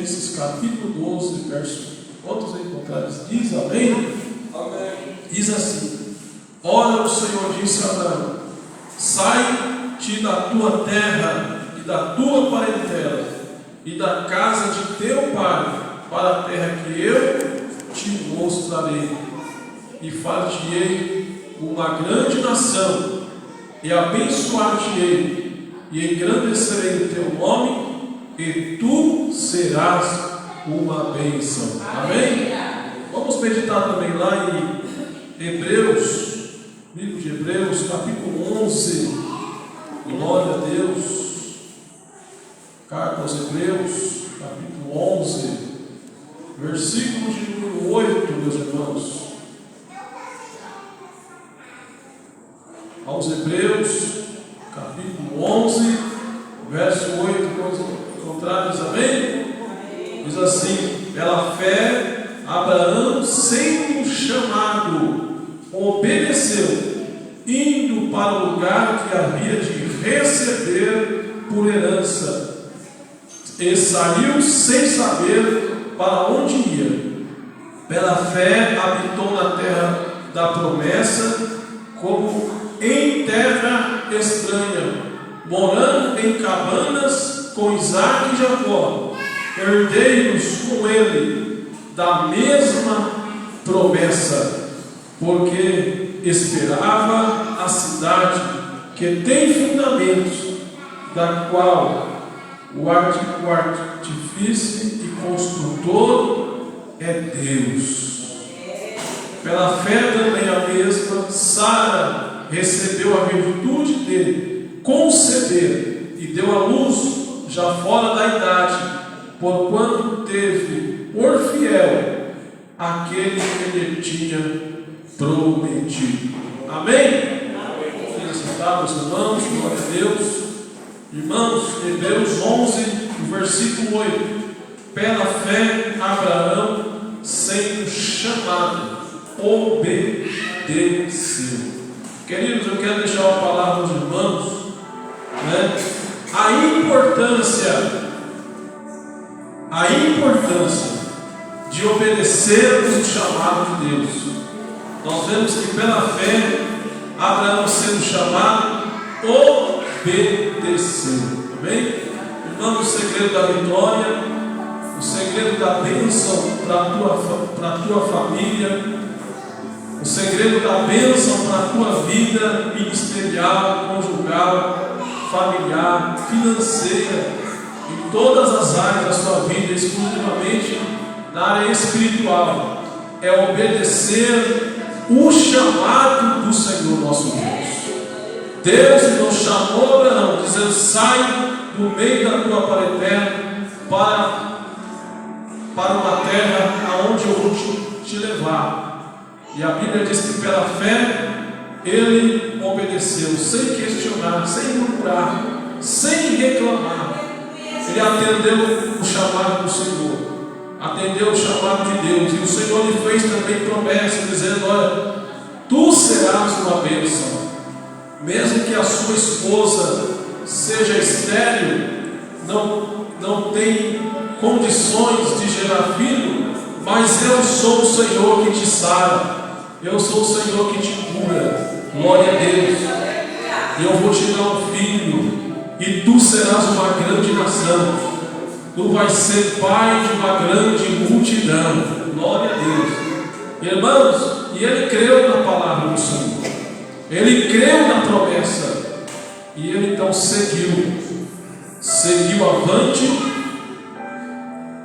Colossenses capítulo 12, verso. Quantos encontrares? Diz amém? Amém. Diz assim: ora, o Senhor disse a Abraão: sai-te da tua terra e da tua parentela e da casa de teu pai para a terra que eu te mostrarei, e far-te-ei uma grande nação, e abençoar-te-ei, e engrandecerei o teu nome, e tu serás uma bênção. Amém? Vamos meditar também lá em Hebreus, livro de Hebreus, capítulo 11. Glória a Deus. Carta aos Hebreus, capítulo 11, versículo de número 8, meus irmãos. Aos Hebreus, capítulo 11, verso 8, contrários, amém? Diz assim: pela fé, Abraão, sendo chamado, obedeceu, indo para o lugar que havia de receber por herança, e saiu sem saber para onde ia. Pela fé, habitou na terra da promessa, como em terra estranha, morando em cabanas com Isaque e Jacó, herdeiros com ele da mesma promessa, porque esperava a cidade que tem fundamentos, da qual o artífice e construtor é Deus. Pela fé também a mesma Sara recebeu a virtude de conceber e deu à luz já fora da idade, porquanto teve por fiel aquele que lhe tinha prometido. Amém? Felicitados, irmãos, glória a Deus. Irmãos, Hebreus 11, versículo 8. Pela fé, Abraão, sendo chamado, obedeceu. Queridos, eu quero deixar uma palavra aos irmãos, né? A importância de obedecermos o chamado de Deus. Nós vemos que pela fé, Abraão, sendo chamado, obedeceu. Amém? Irmão, o segredo da vitória, o segredo da bênção para a tua família, o segredo da bênção para a tua vida ministerial, conjugal, familiar, financeira, em todas as áreas da sua vida, exclusivamente na área espiritual, é obedecer o chamado do Senhor nosso Deus. Deus nos chamou, Abraão, dizendo: sai do meio da tua parentela para uma terra aonde eu vou te levar. E a Bíblia diz que pela fé ele obedeceu, sem questionar, sem murmurar, sem reclamar. Ele atendeu o chamado do Senhor, atendeu o chamado de Deus, e o Senhor lhe fez também promessa, dizendo: olha, tu serás uma bênção, mesmo que a sua esposa seja estéril, não tem condições de gerar filho, mas eu sou o Senhor que te sara, eu sou o Senhor que te cura. Glória a Deus. Eu vou te dar um filho, e tu serás uma grande nação. Tu vais ser pai de uma grande multidão. Glória a Deus. Irmãos, e ele creu na palavra do Senhor, ele creu na promessa, e ele então seguiu avante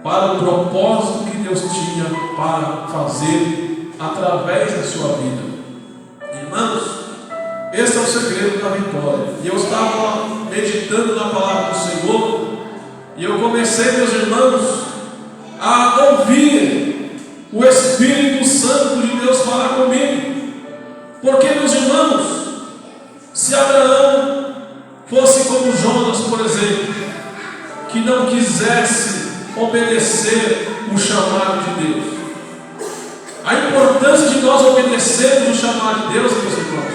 para o propósito que Deus tinha para fazer através da sua vida. Irmãos, esse é o segredo da vitória. E eu estava meditando na palavra do Senhor, e eu comecei, meus irmãos, a ouvir o Espírito Santo de Deus falar comigo. Porque, meus irmãos, se Abraão fosse como Jonas, por exemplo, que não quisesse obedecer o chamado de Deus, a importância de nós obedecermos o chamado de Deus, meus irmãos,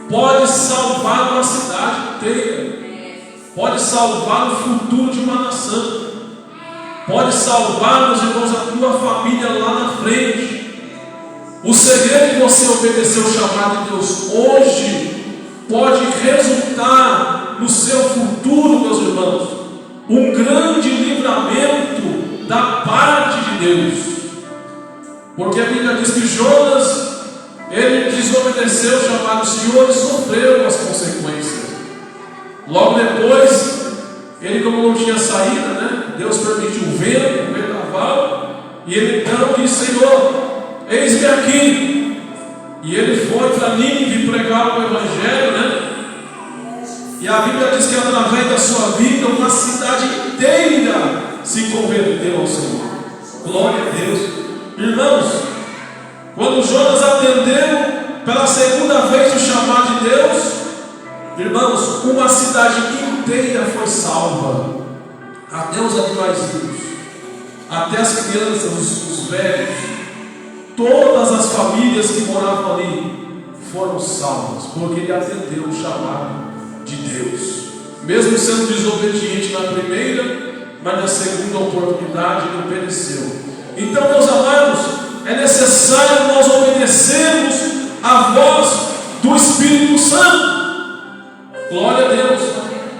pode salvar uma cidade inteira, pode salvar o futuro de uma nação. pode salvar, meus irmãos, a tua família lá na frente. O segredo de você obedecer o chamado de Deus hoje pode resultar no seu futuro, meus irmãos, um grande livramento da parte de Deus. Porque a Bíblia diz que Jonas, ele desobedeceu o chamado do Senhor e sofreu as consequências. Logo depois, ele, como não tinha saída, né, Deus permitiu o vento, o vendaval, e ele então disse: Senhor, eis-me aqui. E ele foi para Nínive pregar o Evangelho, né? E a Bíblia diz que através da sua vida, uma cidade inteira se converteu ao Senhor. Glória a Deus. Irmãos, quando Jonas atendeu pela segunda vez o chamado de Deus, irmãos, uma cidade inteira foi salva. Até os animaizinhos, até as crianças, os velhos, todas as famílias que moravam ali foram salvas, porque ele atendeu o chamado de Deus, mesmo sendo desobediente na primeira, mas na segunda oportunidade ele obedeceu. Então, meus amados, é necessário nós obedecermos a voz do Espírito Santo. Glória a Deus.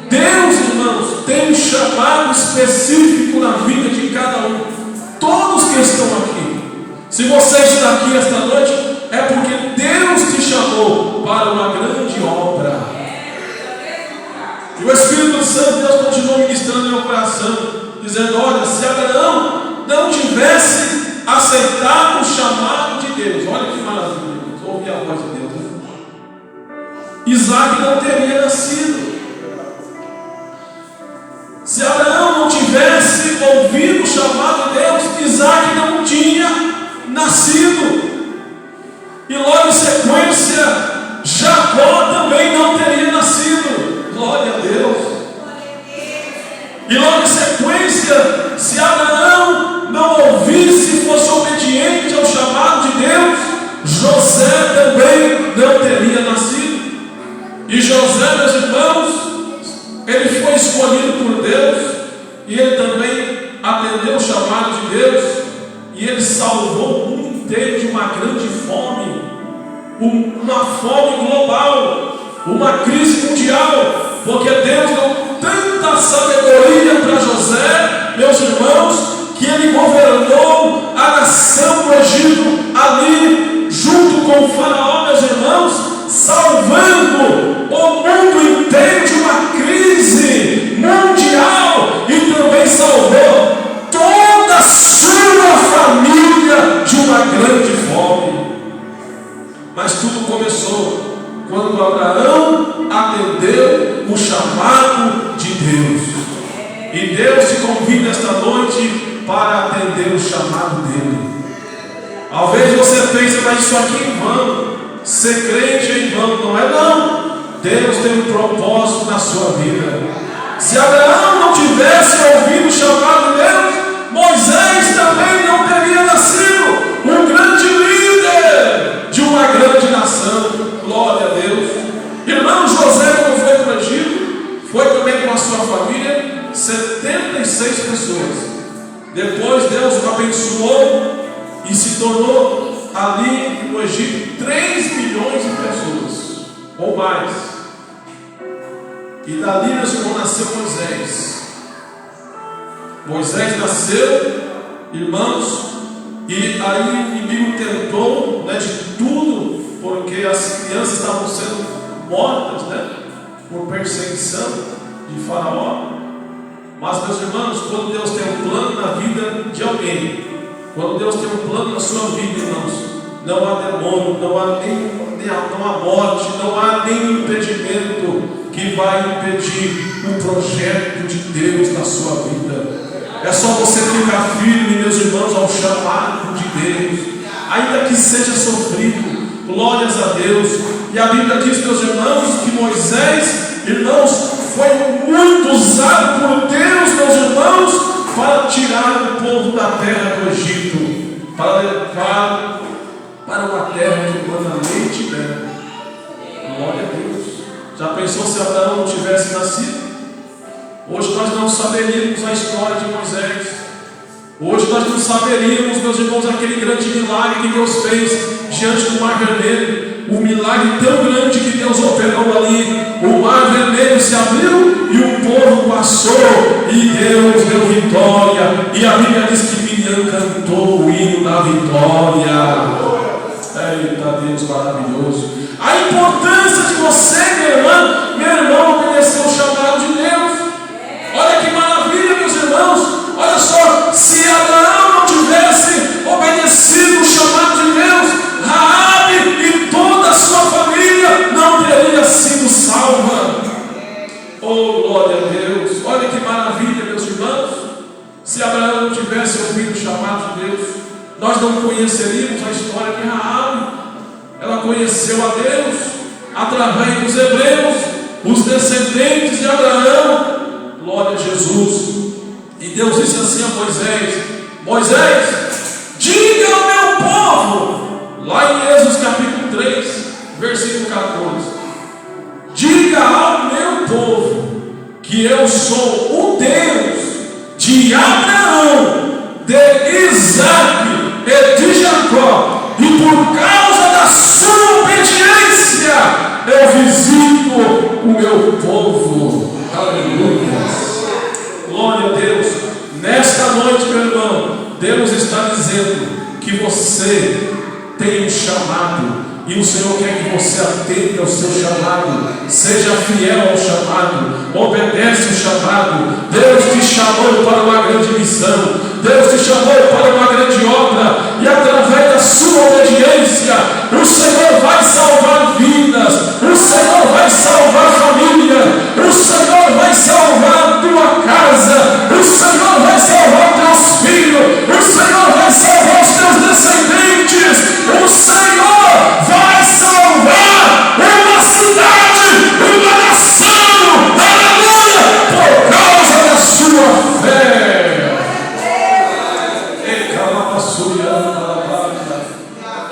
Deus, irmãos, tem um chamado específico na vida de cada um. Todos que estão aqui, se você está aqui esta noite, é porque Deus te chamou para uma grande obra. E o Espírito Santo, Deus continua ministrando no meu coração, dizendo: olha, se Abraão não tivesse aceitado o chamado de Deus, olha que maravilha, ouve a voz de Deus, né? Isaac não teria nascido. Se Abraão não tivesse ouvido o chamado de Deus, Isaac não tinha nascido. E logo em sequência, Jacó também não teria nascido. Glória a Deus. E logo em sequência, se Abraão não ouvisse e fosse obediente ao chamado de Deus, José também não teria nascido. E José, meus irmãos, ele foi escolhido por Deus, e ele também atendeu o chamado de Deus, e ele salvou o mundo inteiro de uma grande fome, uma fome global, uma crise mundial, porque Deus deu tanta sabedoria para José, meus irmãos, que ele governou a nação do Egito ali, junto com o faraó, meus irmãos, salvando o mundo inteiro de uma crise mundial, e também salvou toda a sua família de uma grande fome. Mas tudo começou quando Abraão atendeu o chamado de Deus. E Deus te convida esta noite para atender o chamado dele. Talvez você pense: mas isso aqui é em vão, ser crente é em vão. Não é não. Deus tem um propósito na sua vida. Se Abraão não tivesse ouvido o chamado de Deus, Moisés também não teria nascido um grande líder de uma grande nação. Glória a Deus. Irmão, José, quando foi para o Egito, foi também com a sua família, 76 pessoas. Depois Deus o abençoou e se tornou ali no Egito 3 milhões de pessoas, ou mais. E dali, meus irmãos, nasceu Moisés. Moisés nasceu, irmãos, e aí o inimigo tentou, né, de tudo, porque as crianças estavam sendo mortas, né, por perseguição de Faraó. Mas, meus irmãos, quando Deus tem um plano na vida de alguém, quando Deus tem um plano na sua vida, irmãos, não há demônio, não há morte, não há nenhum impedimento que vai impedir o projeto de Deus na sua vida. É só você ficar firme, meus irmãos, ao chamado de Deus, ainda que seja sofrido. Glórias a Deus. E a Bíblia diz, meus irmãos, que Moisés, irmãos, foi muito usado por Deus, meus irmãos, para tirar o povo da terra do Egito, para levar para uma terra que manda leite e mel. Glória a Deus. Já pensou se Abraão não tivesse nascido? Hoje nós não saberíamos a história de Moisés. Hoje nós não saberíamos, meus irmãos, aquele grande milagre que Deus fez diante do Mar Vermelho. Um milagre tão grande que Deus operou ali. O Mar Vermelho se abriu e o povo passou e Deus deu vitória. E a Bíblia diz que Miriam cantou o hino da vitória. Eita Deus maravilhoso. A importância de você, meu irmão, obedecer o chamado de Deus. Olha que maravilha, meus irmãos. Olha só, se Abraão não tivesse obedecido o chamado de Deus, Raabe e toda a sua família não teria sido salva. Oh, glória a Deus. Olha que maravilha, meus irmãos. Se Abraão não tivesse ouvido o chamado de Deus, nós não conheceríamos a história de Raabe. Ela conheceu a Deus através dos hebreus, os descendentes de Abraão. Glória a Jesus. E Deus disse assim a Moisés: Moisés, diga ao meu povo, lá em Êxodo capítulo 3, versículo 14: diga ao meu povo que eu sou o Deus de Abraão, de Isaac e de Jacó, e por causa da sua obediência eu visito o meu povo. Aleluia. Glória a Deus. Nesta noite, meu irmão, Deus está dizendo que você tem um chamado e o Senhor quer que você atenda ao seu chamado. Seja fiel ao chamado, obedece o chamado. Deus te chamou para uma grande missão, Deus te chamou para uma grande obra, e através da sua obediência o Senhor vai salvar vidas, o Senhor vai salvar família, o Senhor vai salvar a tua casa, o Senhor vai salvar teus filhos, o Senhor vai salvar os teus descendentes, o Senhor vai salvar uma cidade, uma nação, aleluia, por causa da sua fé.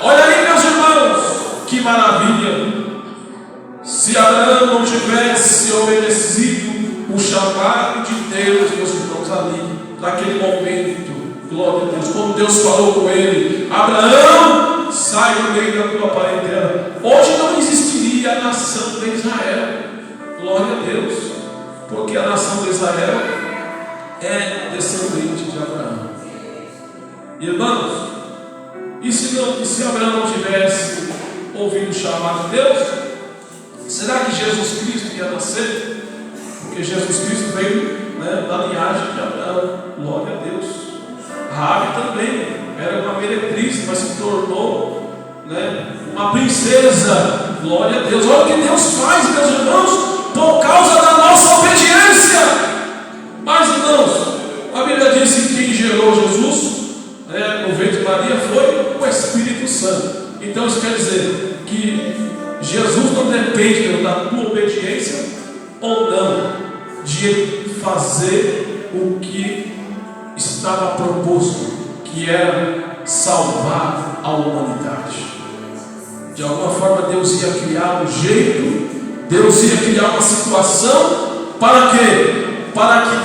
Olha aí, meus irmãos, que maravilha. Se Abraão não tivesse obedecido o chamado de Deus, meus irmãos, ali, naquele momento, glória a Deus, como Deus falou com ele: Abraão, sai do meio da tua parentela. Hoje não existiria a nação de Israel. Glória a Deus, porque a nação de Israel é descendente de Abraão. Irmãos, e se Abraão não tivesse ouvido o chamado de Deus, será que Jesus Cristo ia nascer? Porque Jesus Cristo veio, da linhagem de Abraão. Glória a Deus. Raabe também era uma meretriz, mas se tornou, uma princesa. Glória a Deus. Olha o que Deus faz, meus irmãos, por causa da nossa obediência. Mas, irmãos, a Bíblia diz que quem gerou Jesus, no ventre de Maria, foi o Espírito Santo. Então isso quer dizer que Jesus não depende da tua obediência ou não de fazer o que estava proposto, que era salvar a humanidade. De alguma forma Deus ia criar um jeito, Deus ia criar uma situação para quê? Para que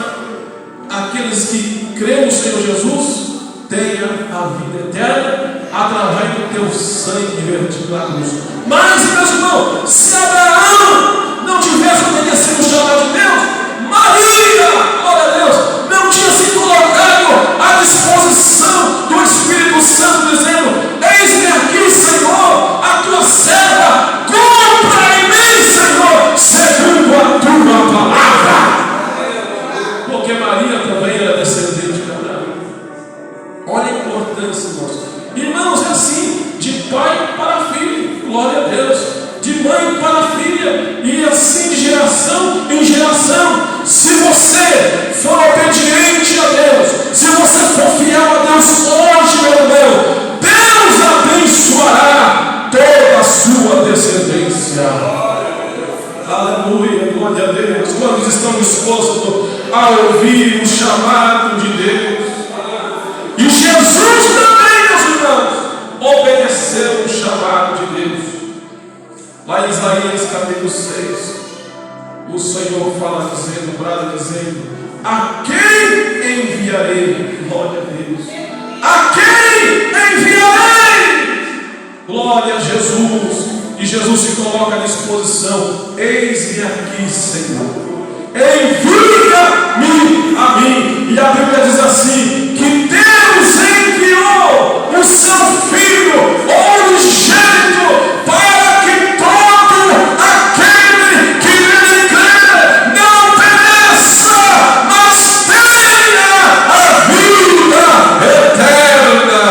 aqueles que creem no Senhor Jesus tenha a vida eterna através do teu sangue vertido na cruz. Mas, meus irmãos, se Abraão não tivesse obedecido o chamado de Deus, Maria, glória a Deus, não tinha se colocado à disposição do Espírito Santo, dizendo: eis-me aqui, Senhor, a tua serva, cumpra em mim, Senhor, segundo a tua palavra. Porque Maria também era descendente de Abraão. Olha a importância, irmãos. Irmãos, é assim, de pai para filho, glória a Deus, de mãe para filha, e assim de geração em geração. Se você for obediente a Deus, se você for fiel a Deus hoje, meu irmão, Deus abençoará toda a sua descendência. Aleluia, glória a Deus. Quantos estão dispostos a ouvir o chamado de Deus? E Jesus também, meus irmãos, obedeceu o chamado de Deus. Lá em Isaías capítulo 6, o Senhor fala dizendo, brada dizendo: a quem enviarei? Glória a Deus. A quem enviarei? Glória a Jesus. E Jesus se coloca à disposição. Eis-me aqui, Senhor. Envia-me a mim. E a Bíblia diz assim: que Deus enviou o seu Filho unigênito para que todo aquele que nele crê não pereça, mas tenha a vida eterna.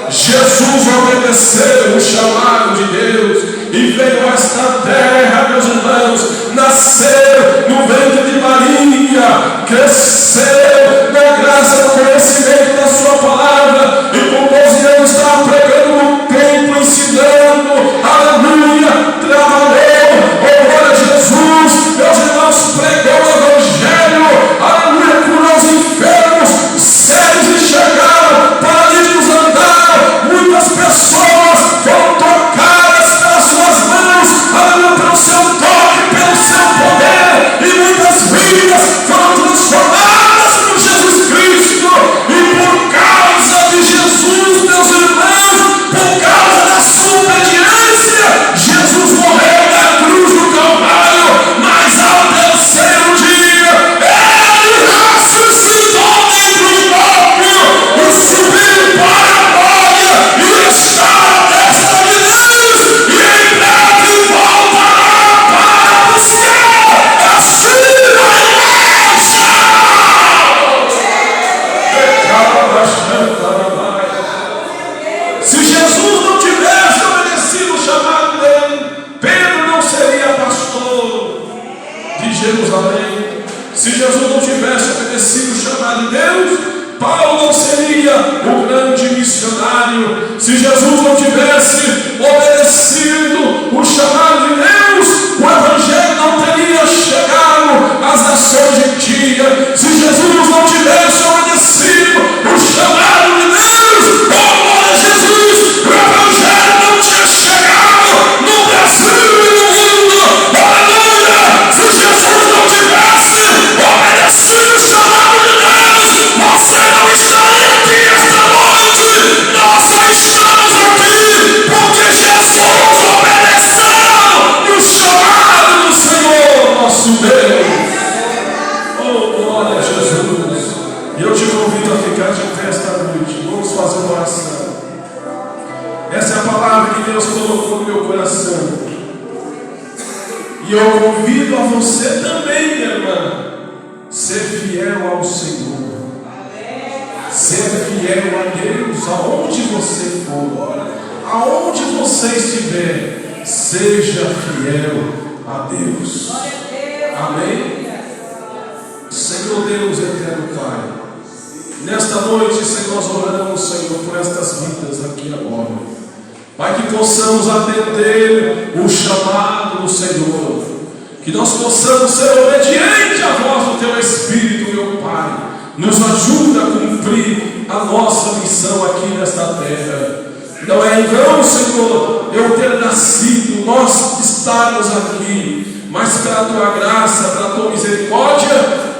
Jesus obedeceu o chamado de Deus e veio a esta terra, meus irmãos, nasceu no ventre de Maria, cresceu na graça do conhecimento da sua palavra, e com 12 anos estava pregando no templo, ensinando, aleluia, trabalhou, glória a Jesus, meus irmãos, pregou o evangelho, aleluia, curou os enfermos, cegos enxergaram, paralíticos andaram, muitas pessoas foram tocadas pelas suas mãos, aleluia, pelo seu toque, pelo seu poder, e muitas vidas foram transformadas por Jesus Cristo. E por causa de Jesus, meus irmãos, por causa da sua obediência, Jesus morreu na cruz do Calvário, mas ao terceiro dia ele ressuscitou dentre os mortos e subiu para a glória e está à destra de Deus, e em breve voltará para buscar a sua igreja. Se Jesus não tivesse obedecido o chamado dele, Pedro não seria pastor de Jerusalém. Se Jesus não tivesse obedecido o chamado de Deus, Paulo não seria o grande missionário. Se Jesus não tivesse obedecido o chamado de Deus, o evangelho não teria chegado às nações gentias. Se Jesus não tivesse obedecido o chamado de Deus, glória a Jesus, o evangelho não tinha chegado no Brasil e no mundo. Aleluia! Se Jesus não tivesse obedecido o chamado de Deus, você não estaria aqui esta noite. Nós só estamos aqui porque Jesus obedeceu o chamado do Senhor nosso Deus. Oh, glória a Jesus. E eu te convido a ficar de pé esta noite. Vamos fazer uma oração. Essa é a palavra que Deus colocou no meu coração. E eu convido a você também, minha irmã, ser fiel ao Senhor. Ser fiel a Deus aonde você for, aonde você estiver, seja fiel a Deus. Amém? Senhor Deus eterno Pai, nesta noite, Senhor, nós oramos, Senhor, por estas vidas aqui agora. Pai, que possamos atender o chamado do Senhor, que nós possamos ser obedientes à voz do Teu Espírito, meu Pai. Nos ajuda a cumprir a nossa missão aqui nesta terra. Não é em vão, Senhor, eu ter nascido, nós estarmos aqui, mas pela Tua graça, pela Tua misericórdia,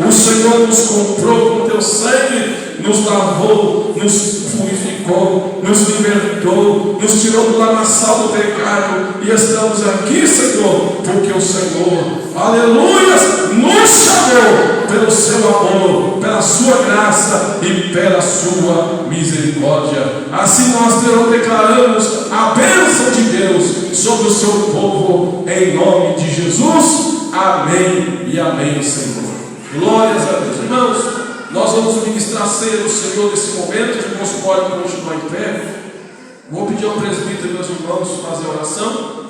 o Senhor nos comprou com o Teu sangue, nos lavou, nos purificou, nos libertou, nos tirou do lamaçal do pecado, e estamos aqui, Senhor, porque o Senhor, aleluia, nos chamou pelo Seu amor, pela Sua graça e pela Sua misericórdia. Assim nós declaramos a bênção de Deus sobre o Seu povo, em nome de Jesus. Amém e amém, Senhor. Glórias a Deus. Irmãos, nós vamos ministrar ceia ao Senhor nesse momento. Os irmãos podem continuar em pé. Vou pedir ao presbítero e meus irmãos fazer a oração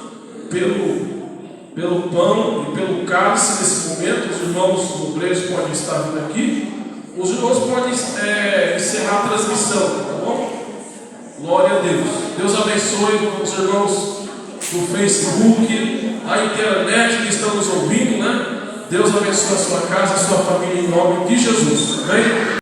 pelo pão e pelo cálice nesse momento. Os irmãos nobreiros podem estar vindo aqui. Os irmãos podem encerrar a transmissão, tá bom? Glória a Deus. Deus abençoe os irmãos do Facebook, da internet que estão nos ouvindo, né? Deus abençoe a sua casa, a sua família, em nome de Jesus. Amém?